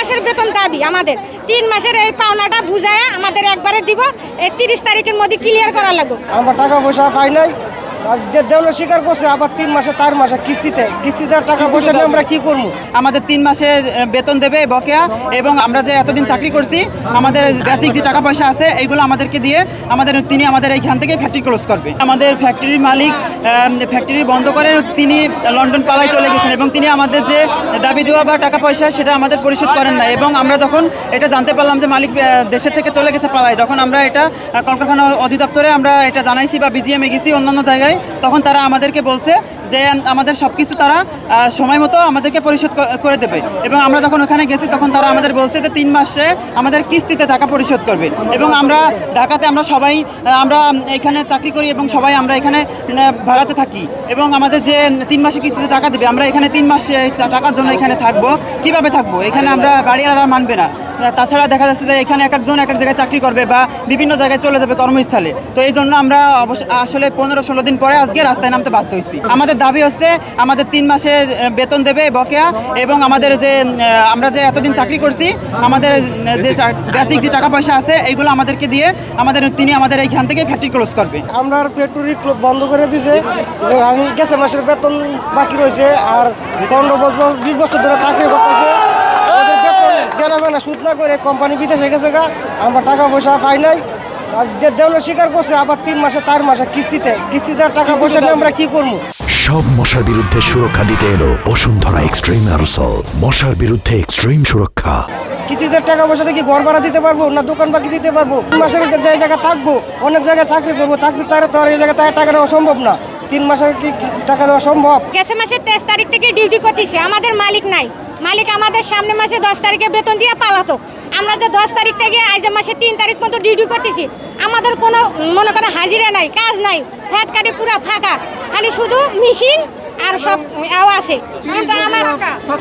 মাসের বেতন দাবি আমাদের। 3 মাসের এই পাওনাটা বুঝায়া আমাদের একবারে দিব, এই 30 তারিখের মধ্যে ক্লিয়ার করা লাগবে। আমরা টাকা পয়সা পাই নাই, দেওয়ার স্বীকার করছে, আবার 3 মাসে 4 মাসে কিস্তিতে টাকা পয়সা নিয়ে আমরা কি করবো? আমাদের 3 মাসের বেতন দেবে বকেয়া, এবং আমরা যে এতদিন চাকরি করছি আমাদের বেসিক যে টাকা পয়সা আছে এইগুলো আমাদেরকে দিয়ে তিনি আমাদের এইখান থেকে ফ্যাক্টরি ক্লোজ করবে। আমাদের ফ্যাক্টরির মালিক ফ্যাক্টরি বন্ধ করে তিনি লন্ডন পালায় চলে গেছেন, এবং তিনি আমাদের যে দাবি দেওয়া বা টাকা পয়সা সেটা আমাদের পরিশোধ করেন না। এবং আমরা যখন এটা জানতে পারলাম যে মালিক দেশের থেকে চলে গেছে পালায়, তখন আমরা এটা কলকারখানা অধিদপ্তরে আমরা এটা জানাইছি বা বিজিএমে গেছি অন্যান্য জায়গায়। তখন তারা আমাদেরকে বলছে যে আমাদের সব কিছু তারা সময় মতো আমাদেরকে পরিশোধ করে দেবে। এবং আমরা যখন ওখানে গেছি তখন তারা আমাদের বলছে যে 3 মাসে আমাদের কিস্তিতে টাকা পরিশোধ করবে। এবং আমরা ঢাকাতে আমরা সবাই আমরা এখানে চাকরি করি এবং সবাই আমরা এখানে ভাড়াতে থাকি, এবং আমাদের যে 3 মাসে কিস্তিতে টাকা দেবে, আমরা এখানে 3 মাসে টাকার জন্য এখানে থাকবো। কিভাবে থাকবো? এখানে আমরা বাড়িওয়ালা মানবে না। তাছাড়া দেখা যাচ্ছে যে এখানে এক একজন এক এক জায়গায় চাকরি করবে বা বিভিন্ন জায়গায় চলে যাবে কর্মস্থলে। তো এই জন্য আমরা আসলে 15-16 দিন পরে আজকে রাস্তায় নামতে বাধ্য হয়েছি। আমাদের দাবি হচ্ছে আমাদের 3 মাসের বেতন দেবে বকেয়া, এবং আমাদের যে আমরা যে এতদিন চাকরি করছি আমাদের যে বেসিক যে টাকা পয়সা আছে এইগুলো আমাদেরকে দিয়ে তিনি আমাদের এইখান থেকে ফ্যাক্টরি ক্লোজ করবে। আমরা ফ্যাক্টরি বন্ধ করে দিছে, গেছে মাসের বেতন বাকি রয়েছে, আর 15-20 বছর ধরে চাকরি করতেছে, ওদের বেতন দেওয়া না, সুদ না করে কোম্পানি বিদেশে গেছে গা, আমরা টাকা পয়সা পাই নাই, দেওয়ার স্বীকার করছে, আবার 3 মাসে 4 মাসে কিস্তিতে টাকা পয়সা নিয়ে আমরা কি করবো? সব মশার বিরুদ্ধে সুরক্ষা দিতে এলো বসুন্ধরা এক্সট্রিম অ্যারোসল, মশার বিরুদ্ধে এক্সট্রিম সুরক্ষা। কিস্তিতে টাকা পয়সা কি ঘর ভাড়া দিতে পারবো না দোকান বাকি দিতে পারবো? 3 মাসের যে জায়গায় থাকবো, অনেক জায়গায় চাকরি করবো, চাকরি ছাড়া তো আর এই জায়গায় টাকা দেওয়া সম্ভব না। 3 মাসের কি টাকা দেওয়া সম্ভব? গেছে মাসের 23 তারিখ থেকে ডিউটি করতেছে, আমাদের মালিক নাই। মালিক আমাদের সামনে মাসে 10 তারিখে বেতন দিয়ে পালাতো। আমরা যে 10 তারিখ থেকে আজ মাসে 3 তারিখ পর্যন্ত ডিউটি করতেছি, আমাদের কোনো মনে করেন হাজিরা নাই, কাজ নাই, ফ্যাক্টরি পুরো ফাঁকা, খালি শুধু মেশিন আর সব আছে, কিন্তু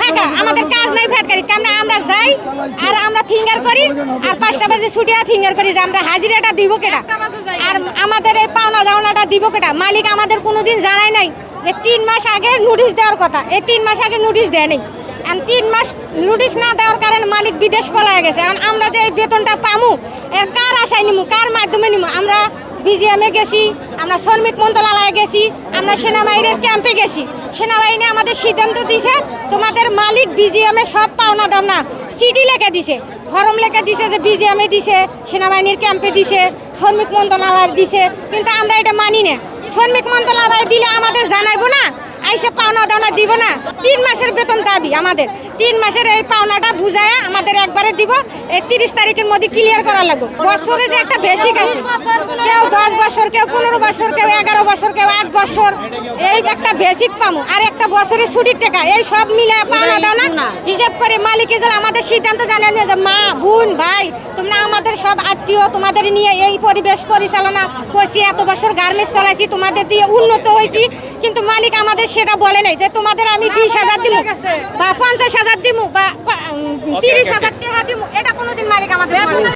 ফাঁকা, আমাদের কাজ নাই ফ্যাক্টরি। আমরা যাই আর আমরা ফিঙ্গার করি, আর 5টা বাজে ছুটি ফিঙ্গার করি যে আমরা হাজিরাটা দিব কেটা, আর আমাদের এই পাওনা দাওনাটা দিব কেটা। মালিক আমাদের কোনোদিন জানাই নাই যে 3 মাস আগে নোটিশ দেওয়ার কথা, এই 3 মাস আগে নোটিশ দেয় নাই। 3 মাস নোটিশ না দেওয়ার কারণে মালিক বিদেশ পলায় গেছে। এখন আমরা যে এই বেতনটা পামু, এর কার আশায় নিমু, কার মাধ্যমে নিমু? আমরা বিজিএমে গেছি, আমরা শ্রমিক মন্ত্রণালয়ে গেছি, আমরা সেনাবাহিনীর ক্যাম্পে গেছি। সেনাবাহিনী আমাদের সিদ্ধান্ত দিছে তোমাদের মালিক বিজিএমে সব পাওনা দাও না, চিঠি লেখে দিছে, ফর্ম লেখে দিছে যে বিজিএমে দিছে, সেনাবাহিনীর ক্যাম্পে দিছে, শ্রমিক মন্ত্রণালয় দিছে, কিন্তু আমরা এটা মানি না। শ্রমিক মন্ত্রণালয় দিলে আমাদের জানাইবো না, আইসে পাওনা দাওনা দিব না। 3 মাসের বেতন দাবি আমাদের। 3 মাসের এই পাওনাটা বুঝায়া আমাদের একবারে দিব, এই 30 তারিখের মধ্যে ক্লিয়ার করা লাগবে। বছরে যে একটা বেশি আছে, কেউ 10 বছর, কেউ 15 বছর, কেউ 11 বছর, কেউ 8 বছর, এই একটা বেসিক পামু, আর একটা বছরের ছুটির টাকা, এই সব মিলে পাওনা দাওনা হিসাব করে মালিক আমাদের সিদ্ধান্ত জানান যে মা, বোন, ভাই, তোমরা আমাদের সব আত্মীয়, তোমাদের নিয়ে এই পরিবেশ পরিচালনা করছি, এত বছর গার্মেন্টস চলাইছি, তোমাদের দিয়ে উন্নত হয়েছি, কিন্তু মালিক আমাদের সেটা বলে নাই যে তোমাদের আমি 20,000 দিব বা 50,000 দিব বা 30,000 টাকা দিব। এটা কোনোদিন মালিক আমাদের বলে না।